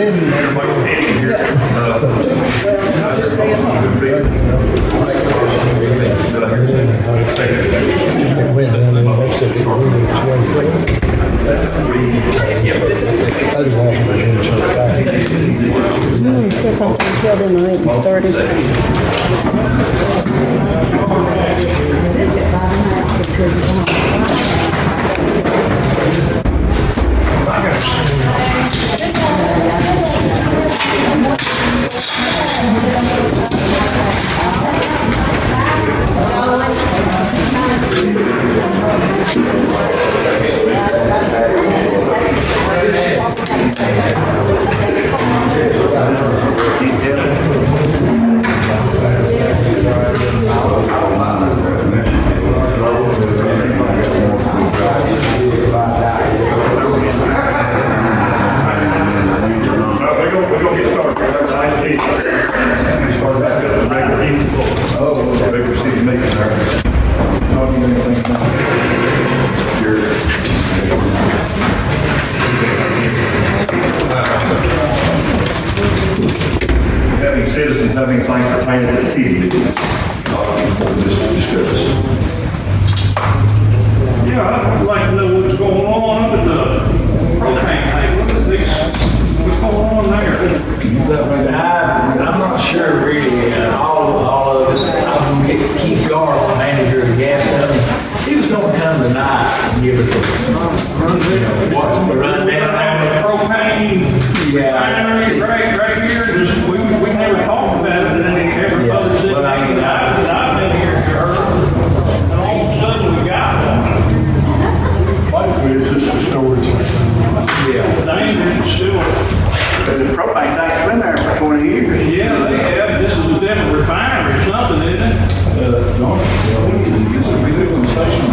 See if I can tell them I ain't started. Citizens have anything pertaining to city business? Just discuss. Yeah, I'd like to know what's going on with the propane tank. What's going on there? I'm not sure really, all of it. I'm gonna keep guard on the manager of the gas company. He was gonna come tonight and give us a rundown on The propane refinery right here. We never talked about it in any every other city. But I mean, I've been here, and all of a sudden we got one. Basically, it's just a storage. Dangerous still. But the propane tank's been there for 20 years. Yeah, they have. This is a different refinery or something, isn't it? John, is this a refueling station?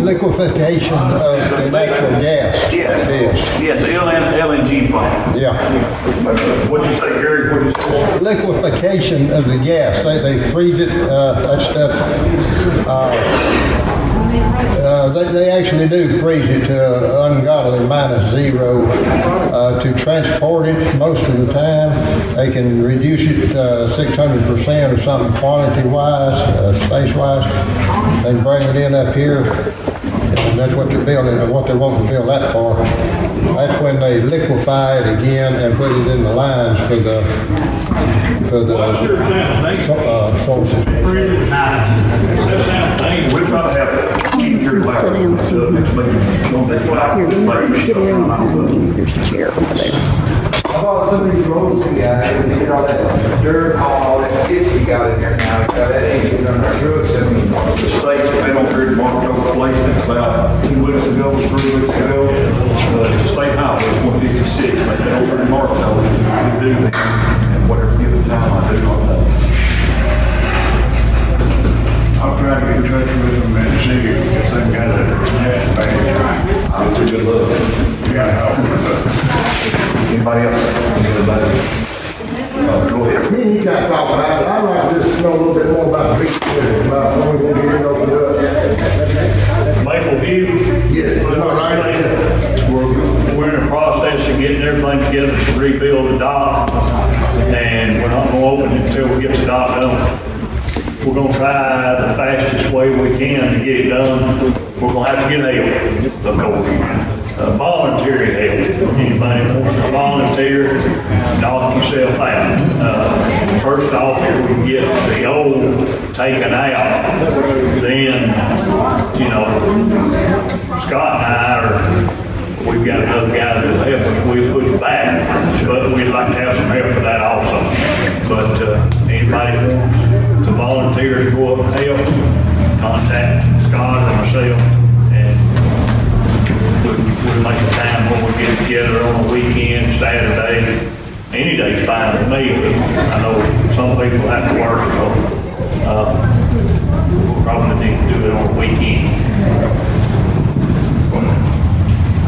Liquefaction of the natural gas. Yeah, it's an LNG plant. Yeah. What'd you say, Gary? What'd you say? Liquefaction of the gas. They freeze it, that stuff. They actually do freeze it to ungodly -0 to transport it most of the time. They can reduce it 600% or something quantity-wise, space-wise. They can bring it in up here, and that's what they're building and what they want to build that for. That's when they liquefy it again and put it in the lines for the sources. That sounds dangerous. We try to have keep your Sit down, next meeting. Here, let me get around. Here's the chair over there. I bought some of these roads to guys, and get all that dirt, all that shit we got in there now. We got that engine on our trucks, I mean. The state's been on here marked over place about 2 weeks ago, 3 weeks ago. It's a state highway, it's 156. They've been on here marked over, we do that. And whatever given time, I do not know. I'll try to get in touch with them and see if they got a gas tank. It's a good look. Yeah. Anybody else? Anybody? Go ahead. Me and you can't talk about it. I'd like to just know a little bit more about the beach, about when we're going to get it opened up. Maple View. Yes, all right. We're in the process of getting everything together to rebuild the dock, and we're not going to open it until we get the dock done. We're going to try the fastest way we can to get it done. We're going to have to get help, of course. Voluntary help. Anybody wants to volunteer, dock yourself out. First off, if we can get the old taken out, then, Scott and I we've got another guy that'll help us, we'll put it back, but we'd like to have some help for that also. But anybody wants to volunteer to go up and help, contact Scott or myself, and we'll make a time when we get together on a weekend, Saturday. Any day's fine with me, but I know some people have to work, so we'll probably need to do it on a weekend.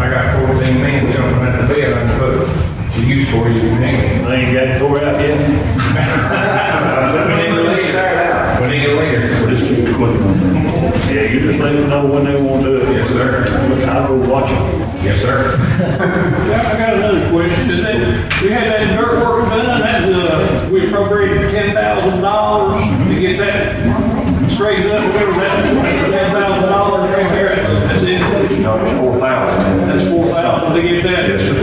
I got 14 men jumping at the bed, I can put to use for you, you think? They ain't got it tore out yet? We need to leave there now. We need to leave. We'll just keep it quick. Yeah, you just let them know when they want to do it. Yes, sir. I'll go watch it. Yes, sir. I got another question. We had that dirt work done, that, we appropriated $10,000 to get that straightened up, whatever that, $10,000 right there, that's it. No, it's 4,000. That's 4,000 to get that. Yes, sir.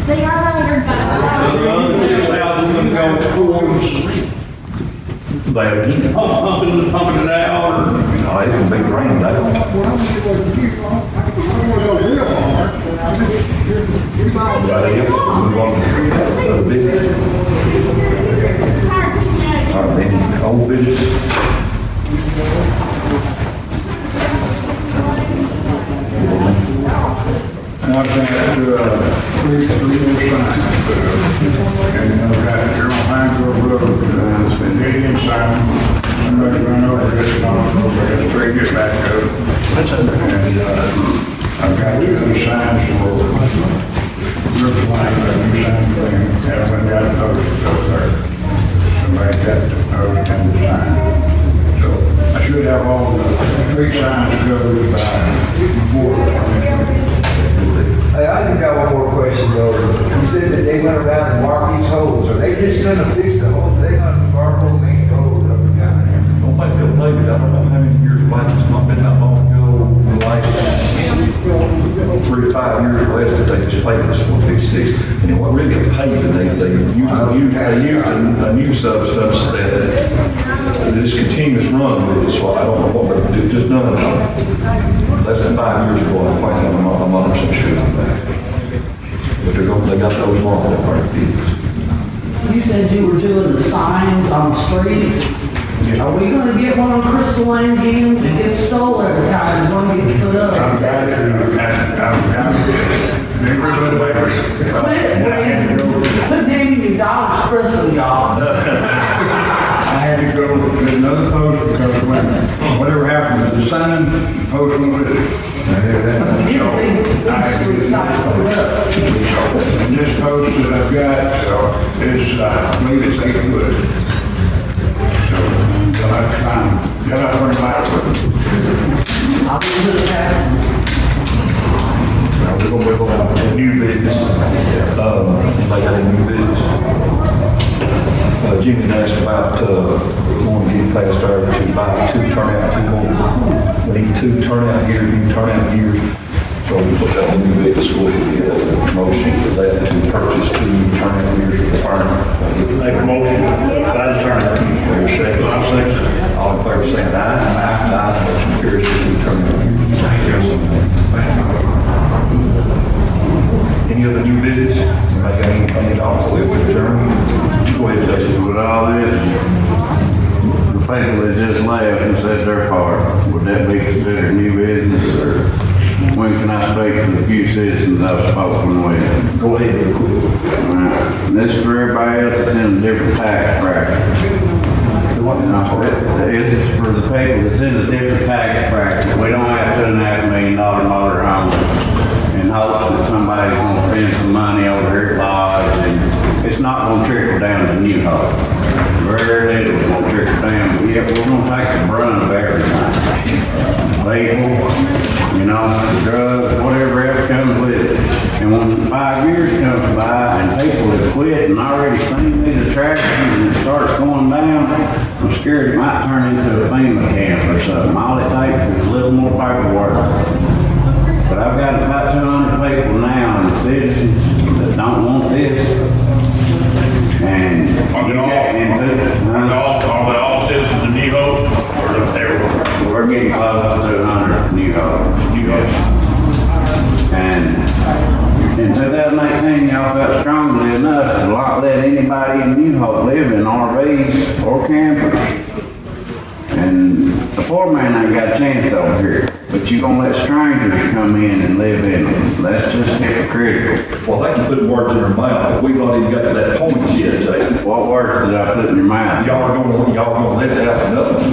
They are under The other 6,000 gonna go towards They again. pumping it out, or No, it can be drained, Anybody else? Move on to other business. All right, then, old business. And I've got, three signs, and I've got your own Pineville Road, it's been Indian sign, somebody run over this, knocked over it, three get back up. And, I've got two other signs for roof line, new sign thing, haven't got posted up there. Somebody got the post and the sign. So I should have all the three signs covered by before. Hey, I just got one more question though. You said that they went around and marked these holes. Are they just gonna fix the holes? Are they gonna mark all these holes up and down there? I don't think they'll pay it. I don't know how many years back, it's not been that long ago, the last 3 to 5 years or less that they just paid us $156. And it wasn't really a payment, they used a new substance that this continuous run with it, so I don't know what they're just done. Less than 5 years ago, I think I'm not 100% sure on that. But they got those marked up our fields. You said you were doing the signs on the streets. Are we gonna get one on Crystal Lane again? It gets stolen every time one gets put up. I've got it, Quit naming your dogs Crystal, y'all. I had to go to another post because when, whatever happened to the sign, the post went with it. You don't think these streets are put up? And this post that I've got is, I believe it's 8 foot. So, you'll have to climb, you'll have to learn how to work. I'll be a little fast. Now, we're gonna move on to new business. Anybody got any new business? Jimmy asked about, wanting to get past our to buy 2 turnout, we need 2 turnout gears, new turnout gears. So we put that in new business, school, get a motion for that to purchase 2 new turnout gears for the firemen. make a motion, by the turn. There's a second. I'll second. All in favor saying aye. Aye. Motion carries to 2 turnout gears. Any other new business? Anybody got anything at all? We adjourn. Go ahead, Jason. With all this, the people that just left and said their part, would that be considered new business, or when can I speak for the few citizens I've spoken with? Go ahead real quick. And this is for everybody else that's in a different tax bracket. This is for the people that's in a different tax bracket. We don't have $2.5 million motor home in hopes that somebody's gonna spend some money over here at Lodge, and it's not gonna trickle down to New Hope. Very little is gonna trickle down, but yeah, we're gonna take the brunt of everything. People, you know, drugs, whatever else comes with it. And when 5 years comes by and people have quit and already seen these attractions and it starts going down, I'm scared it might turn into a FEMA camp or something. All it takes is a little more paperwork. But I've got about 200 people now and citizens that don't want this. And Are they all citizens of New Hope, or everywhere? we're getting close to 200 New Hope. And in 2018, y'all felt strongly enough to not let anybody in New Hope live in RVs or campers. And the poor man ain't got a chance over here. But you gonna let strangers come in and live in them. That's just hypocritical. Well, they can put words in their mouth, but we've not even got to that point yet, Jason. What words did I put in your mouth? Y'all gonna let that happen to us.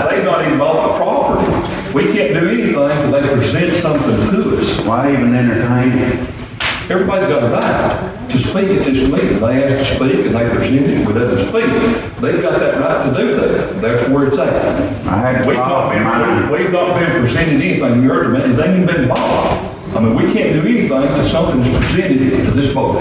They've not even bought the property. We can't do anything until they present something to us. Why even entertain it? Everybody's got a right to speak at this meeting. They ask to speak and they present it, we let them speak. They've got that right to do that. That's where it's at. I had to We've not been presented anything. You heard me, it ain't even been bought. I mean, we can't do anything to something that's presented to this board.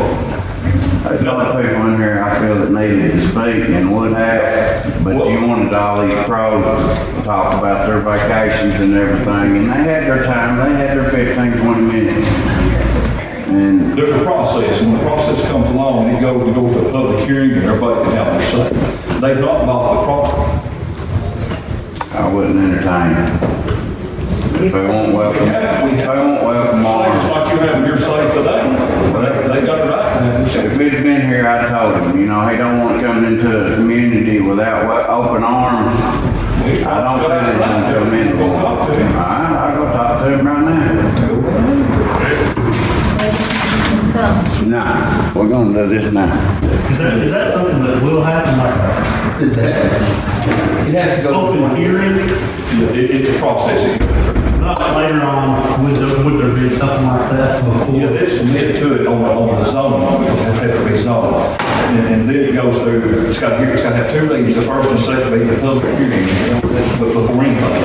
There's a lot of people in here I feel that needed to speak and would have, but you wanted all these pros to talk about their vacations and everything, and they had their time, they had their 15, 20 minutes. And There's a process, and when the process comes along, and it goes to a public hearing, and everybody can have their say. They've not bought the property. I wouldn't entertain it. If they won't welcome, It's like you have your say today. They got it right. if he'd been here, I'd told him, you know, he don't want coming into a community without open arms. I don't feel he's going to come in. Go talk to him. I'll go talk to him right now. Nah, we're gonna do this now. Is that something that will happen, like Is that, it has to go. open hearing, Yeah, it's a process. not later on, would there be something like that before? Yeah, they submit to it on the zoning, because it has to be zoned. And then it goes through, it's got to have two readings, the first and second reading, the public hearing, but before anything.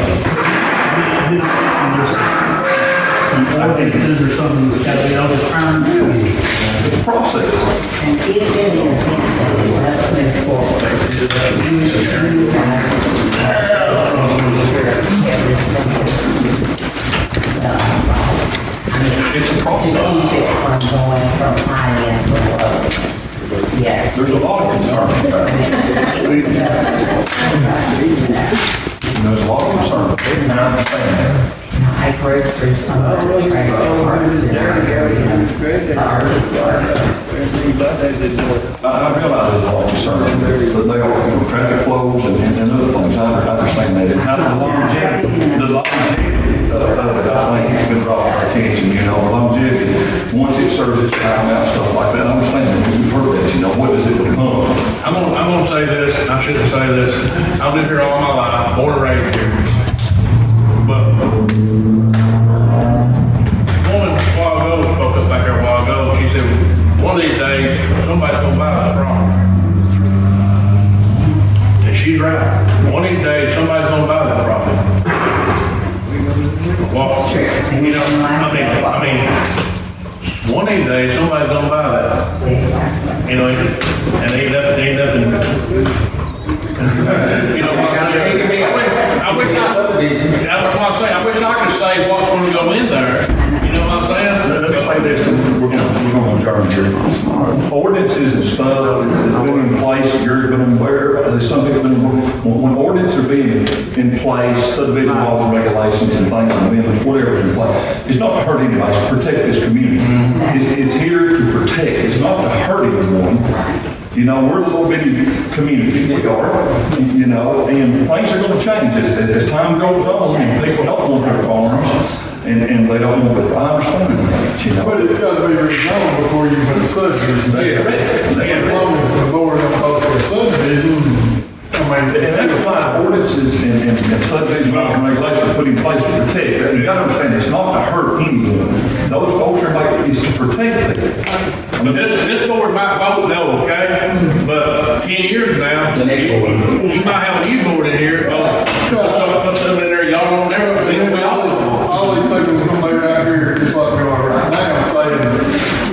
Some ordinances or something that's got to be overturned? It's a process. And if it is, let's move forward. It's a To process. keep it from going from high end to low. Yes. There's a lot of concern about it. There's a lot of concern, and I understand that. I drove through some of the trailer parks in our area, the RV parks. I realize there's a lot of concerns, but they are, traffic flows and other things, I understand that. And how the longevity of it, I think it's been brought to our attention, you know, the longevity, once it serves its time out, stuff like that, I understand that, we've heard that, you know, what does it become? I'm gonna say this, and I shouldn't say this, I've lived here all my life, born and raised here. But, woman a while ago, spoke up back there a while ago, she said, one of these days, somebody's gonna buy this property. And she's right, one of these days, somebody's gonna buy that property. Well, you know, I mean, one of these days, somebody's gonna buy that. Exactly. You know, and ain't nothing. You know what I'm saying? It can be a subdivision. That's what I'm saying, I wish I could say what's gonna go in there, you know what I'm saying? Let me say this, we're gonna adjourn here. Ordinances and stuff has been in place, yours been aware, there's something that's been, when ordinances are being in place, subdivision laws and regulations and things, and amendments, whatever is in place, it's not to hurt anybody, it's to protect this community. It's here to protect, it's not to hurt anyone. You know, we're a little bitty community, we are, you know, and things are gonna change as time goes on, and people don't want their farms, and they don't want their, I understand that, you know. But it's gotta be rezoned before you put a subdivision. They get ready. As long as the board don't vote for a subdivision, I mean. And that's why ordinances and subdivision laws and regulations are put in place to protect. You gotta understand, it's not to hurt anyone. Those folks are like, it's to protect them. I mean, This board might vote no, okay? But 10 years from now, The next board. you might have a new board in here, put something in there, y'all don't never, All these people come right out here, just like we are right now, saying,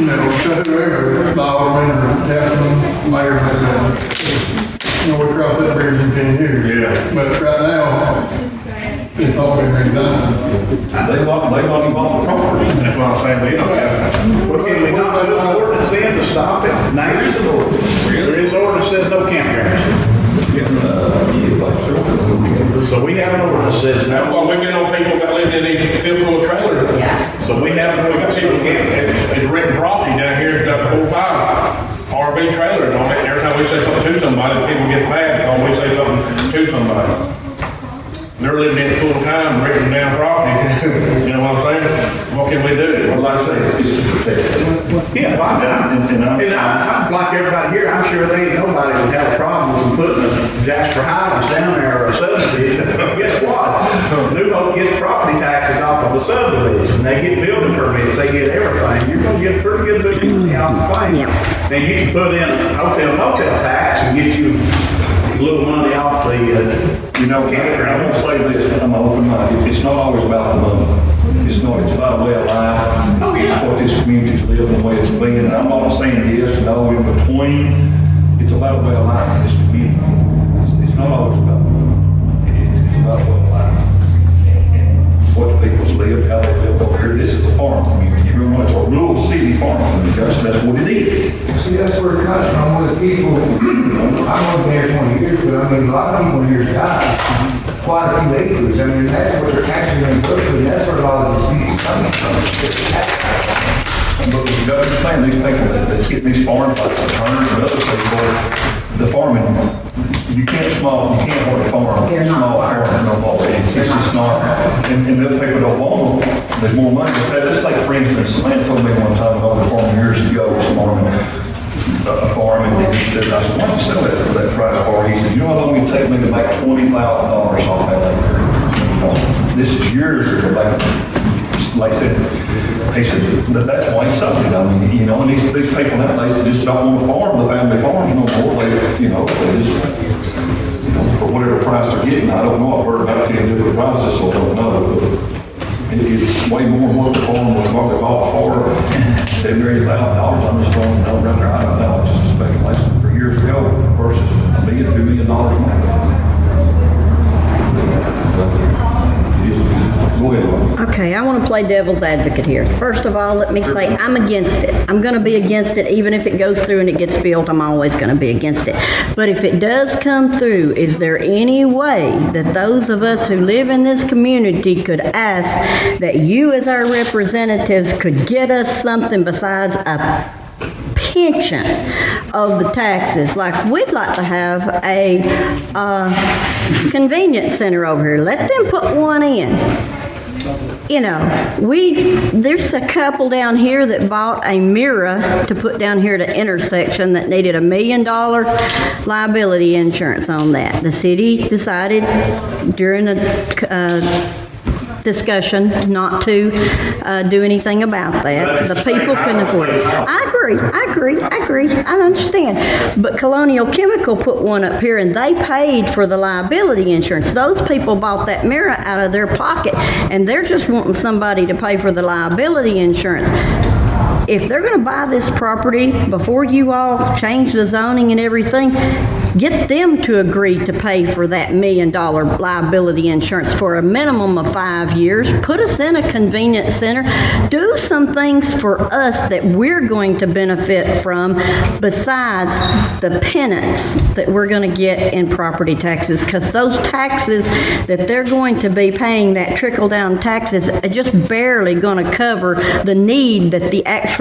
you know, to whoever, the alderman, or councilman, mayor, you know, we cross that bridge in 10 years. Yeah. But right now, it's all been redone. they not even bought the property. that's what I'm saying, they don't have. Well, can we not put an ordinance in to stop it? Now, there is an ordinance. There is an ordinance that says no campgrounds. So we have an ordinance that says That's no. why we've been on people that live in these filled full of trailers. Yeah. So we got people camping. It's written property down here, it's got 4 or 5 RV trailers on it, and every time we say something to somebody, people get mad because we say something to somebody. They're living in full time, written down property, you know what I'm saying? What can we do? Well, like I say, it's to protect them. Yeah, well, I'm like everybody here, I'm sure there ain't nobody would have a problem with putting a Jasper Highlands down there or a subdivision. Guess what? New Hope gets property taxes off of the subdivision. They get building permits, they get everything. You're gonna get a pretty good bit of money off the thing. Yeah. Now, you can put in a hotel motel tax and get you a little money off the, You know, I'm gonna say this, I'm open minded, it's not always about the money. It's not, it's about a way of life. Oh, yeah. It's what this community's living, the way it's been. And I'm not saying yes, no, in between. It's about a way of life in this community. It's not always about, it's about a way of life. And what the people's live, how they live over here. This is a farm community. You remember, it's a rural city farm community. That's what it is. See, that's where it comes from with the people. I wasn't there 20 years, but I mean, a lot of people here's died. Quite a few acres. I mean, that's what they're taxing them for, and that's where a lot of these people coming from. But you got to understand, these people that's getting these farms, like the Turns and other people, the farming, you can't hold a farm, small farms no more. It's just not, and the other people don't want them. There's more money. Let's take, for instance, a man told me one time, I was farming years ago, was farming a farm, and he said, I said, why don't you sell that for that price for? He said, you know how long it take me to make $20,000 off that acre? This is years ago, like I said, he said, that's why he sold it. I mean, you know, and these people nowadays, they just don't want to farm the family farms no more. They, you know, they just, you know, for whatever price they're getting. I don't know, I've heard about 10 different prices, so I don't know, but it's way more than what the farm was probably bought for. $7,000 or $8,000, I'm just throwing it around there. I don't know, it's just a speculation for years ago versus $1 million, $2 million more. Go ahead. Okay, I want to play devil's advocate here. First of all, let me say I'm against it. I'm going to be against it even if it goes through and it gets built. I'm always going to be against it. But if it does come through, is there any way that those of us who live in this community could ask that you as our representatives could get us something besides a pension of the taxes? Like, we'd like to have a convenience center over here. Let them put one in. You know, there's a couple down here that bought a mirror to put down here at the intersection that needed $1 million liability insurance on that. The city decided during the discussion not to do anything about that. The people couldn't afford it. I agree. I understand. But Colonial Chemical put one up here and they paid for the liability insurance. Those people bought that mirror out of their pocket and they're just wanting somebody to pay for the liability insurance. If they're going to buy this property before you all change the zoning and everything, get them to agree to pay for that $1 million liability insurance for a minimum of 5 years. Put us in a convenience center. Do some things for us that we're going to benefit from besides the penance that we're going to get in property taxes, because those taxes that they're going to be paying, that trickle-down taxes, are just barely going to cover the need that the actual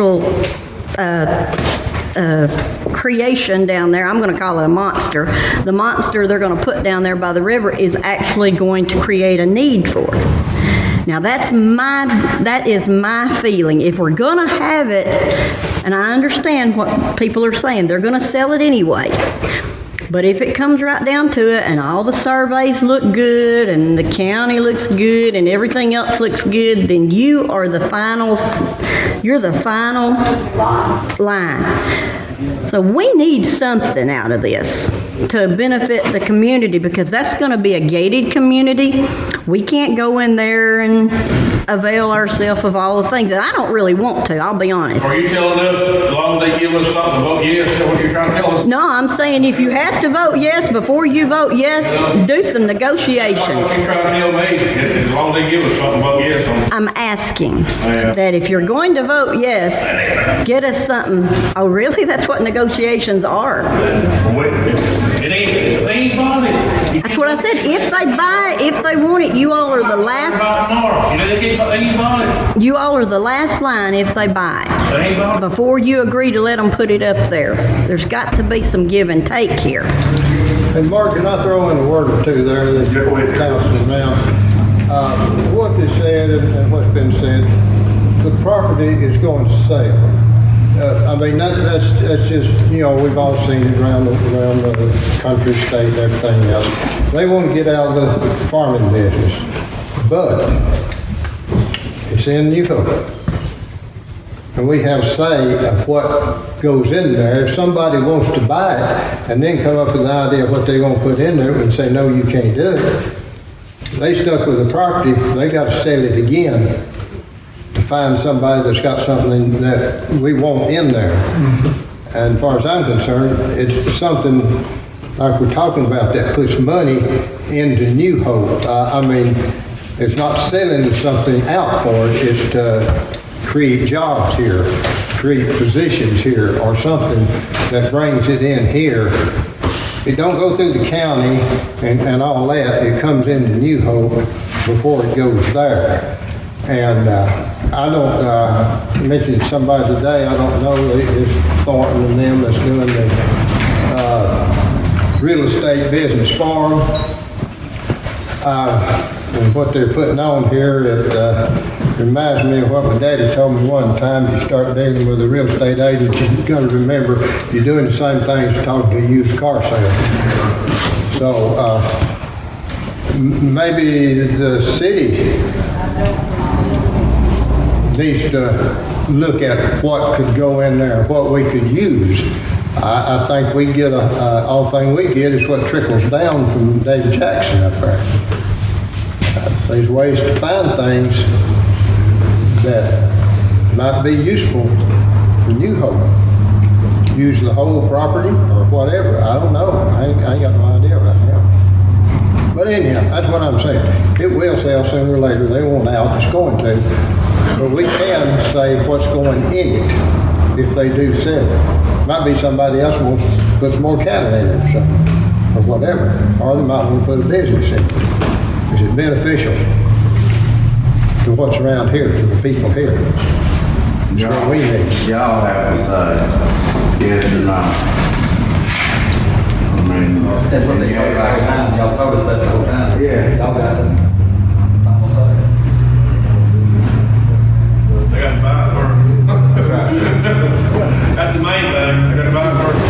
creation down there, I'm going to call it a monster. The monster they're going to put down there by the river is actually going to create a need for it. Now that is my feeling. If we're going to have it, and I understand what people are saying, they're going to sell it anyway. But if it comes right down to it and all the surveys look good and the county looks good and everything else looks good, then you're the final line. So we need something out of this to benefit the community, because that's going to be a gated community. We can't go in there and avail ourselves of all the things. And I don't really want to, I'll be honest. Are you telling us as long as they give us something to vote yes? Is that what you're trying to tell us? No, I'm saying if you have to vote yes, before you vote yes, do some negotiations. What you're trying to tell me, as long as they give us something to vote yes on. I'm asking that if you're going to vote yes, get us something. Oh, really? That's what negotiations are. It ain't bought it. That's what I said. If they buy it, if they want it, you all are the last. You all are the last line if they buy it. Before you agree to let them put it up there. There's got to be some give and take here. And Mark, can I throw in a word or two there that council now? What they said and what's been said, the property is going to sell. I mean, that's just, you know, we've all seen it around the country, state, and everything else. They want to get out of the farming business, but it's in New Hope. And we have say of what goes in there. If somebody wants to buy it and then come up with an idea of what they're going to put in there and say, no, you can't do it, they stuck with the property, they got to sell it again find somebody that's got something that we want in there. And as far as I'm concerned, it's something like we're talking about that puts money into New Hope. I mean, it's not selling something out for it, it's to create jobs here, create positions here, or something that brings it in here. It don't go through the county and all that, it comes into New Hope before it goes there. And I don't, mentioned somebody today, I don't know, it's Thornton and them that's doing the real estate business farm. And what they're putting on here, it reminds me of what my daddy told me one time. You start dealing with a real estate agent, you've got to remember you're doing the same thing as talking to a used car salesman. So maybe the city needs to look at what could go in there, what we could use. I think we get all thing we get is what trickles down from David Jackson up there. There's ways to find things that might be useful for New Hope. Use the whole property or whatever. I don't know. I ain't got no idea right now. But anyhow, that's what I'm saying. It will sell sooner or later. They won't out. It's going to. But we can say what's going in it if they do sell it. Might be somebody else wants to put some more cattle in it or something, or whatever. Or they might want to put a business in it. Is it beneficial to what's around here, to the people here? That's what we need. Y'all have to say yes or no. I mean, That's what they told us all the time. Y'all told us that the whole time. Yeah. Y'all got the final say. They got to buy it first. That's right. That's the main thing, they got to buy it first.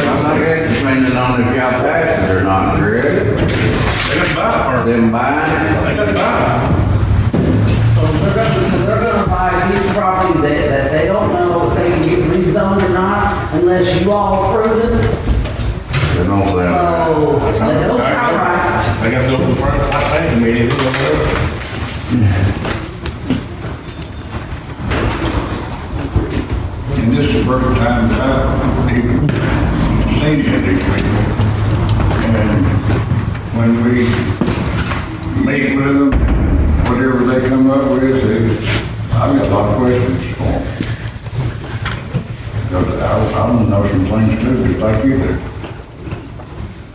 I'm not guessing depending on if y'all pass it or not, correct? They got to buy it first. Them buying They got to buy it. So they're gonna buy a piece of property that they don't know if they can get rezoned or not unless you all approve it. they don't So, sell it. that don't sound right. They got to go to the first planning meeting, it's over. And this is the first time that I've even seen any people. And when we meet with them, whatever they come up with, I've got a lot of questions for them. Because I want to know some things too, just like you do.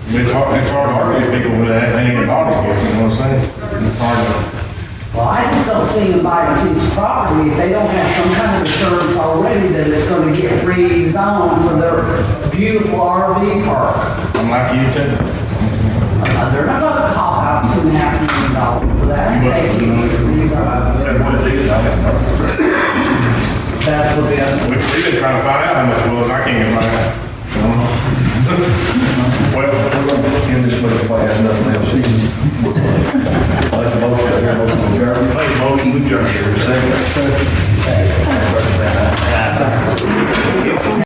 It's hard to argue with people that ain't even bought it yet, you know what I'm saying? It's hard to. Well, I just don't see them buying a piece of property if they don't have some kind of assurance already that it's gonna get rezoned for their beautiful RV park. I'm like you too. They're not gonna cop out $2.5 million for that. They can't get it rezoned. Said what it is, I haven't heard. That's what they are. We've been trying to find out how much it was, I can't even find out. Well, we're going to end this, but if I have nothing else,